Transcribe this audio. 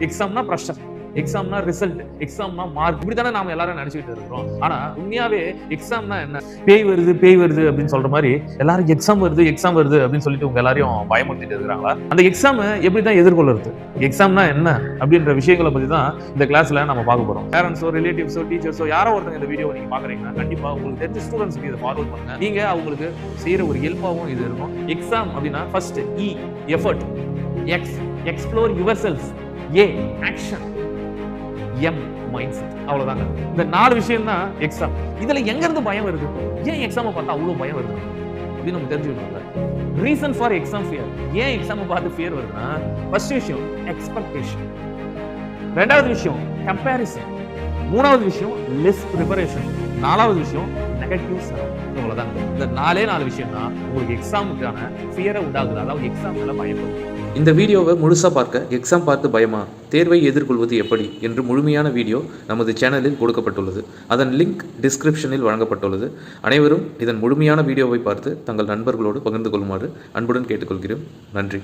எக்ஸாம்னா pressure, எக்ஸாம்னா result, எக்ஸாம்னா mark, இப்படித்தானே நாம எல்லாரும் நினைச்சிட்டு இருக்கிறோம். ஆனா உண்மையாவே எக்ஸாம்னா என்ன? பேய் வருது அப்படின்னு சொல்ற மாதிரி எல்லாரும் எக்ஸாம் வருது அப்படின்னு சொல்லிட்டு உங்க எல்லாரையும் பயமுறுத்திட்டு இருக்கிறாங்களா? அந்த எக்ஸாம் எப்படிதான் எதிர்கொள்றது, எக்ஸாம்னா என்ன அப்படின்ற விஷயங்களை பத்தி தான் இந்த கிளாஸ்ல நம்ம பார்க்க போறோம். பேரண்ட்ஸோ, ரிலேட்டிவ்ஸோ, டீச்சர்ஸோ யாரோ ஒருத்தங்க இந்த வீடியோ நீங்க பாக்குறீங்கன்னா கண்டிப்பா உங்களுக்கு தெரிஞ்ச ஸ்டூடெண்ட்ஸ்க்கு இதை ஃபார்வர்ட் பண்ணுங்க. நீங்க அவங்களுக்கு செய்யற ஒரு ஹெல்ப்பாவும் இது இருக்கும். எக்ஸாம் அப்படின்னா first E effort, X explore your self, A action, M mind set. அவ்வளவுதாங்க. இந்த 4 விஷயம் தான் எக்ஸாம். இதுல எங்க இருந்து பயம் வருது? ஏன் எக்ஸாம் பார்த்தா அவ்வளவு பயம் வருது அப்படின்னு நம்ம தெரிஞ்சுக்கணும்ல. Reason for exam fear. ஏன் எக்ஸாம் பார்த்து ஃபியர் வருதுன்னா, ஃபர்ஸ்ட் விஷயம் எக்ஸ்பெக்டேஷன், ரெண்டாவது விஷயம் கம்பேரிசன், மூணாவது விஷயம் லெஸ் ப்ரிப்பரேஷன், நாலாவது விஷயம் நெகட்டிவ் சரௌண்ட். இவ்வளவுதான். இந்த 4 விஷயம் தான் உங்களுக்கு எக்ஸாமுக்கான ஃபியரை உண்டாகுது, அதாவது எக்ஸாம் மேல பயப்படுது. இந்த வீடியோவை முழுசாக பார்க்க எக்ஸாம் பார்த்து பயமா, தேர்வை எதிர்கொள்வது எப்படி என்று முழுமையான வீடியோ நமது சேனலில் கொடுக்கப்பட்டுள்ளது. அதன் லிங்க் டிஸ்கிரிப்ஷனில் வழங்கப்பட்டுள்ளது. அனைவரும் இதன் முழுமையான வீடியோவை பார்த்து தங்கள் நண்பர்களோடு பகிர்ந்து கொள்ளுமாறு அன்புடன் கேட்டுக்கொள்கிறோம். நன்றி.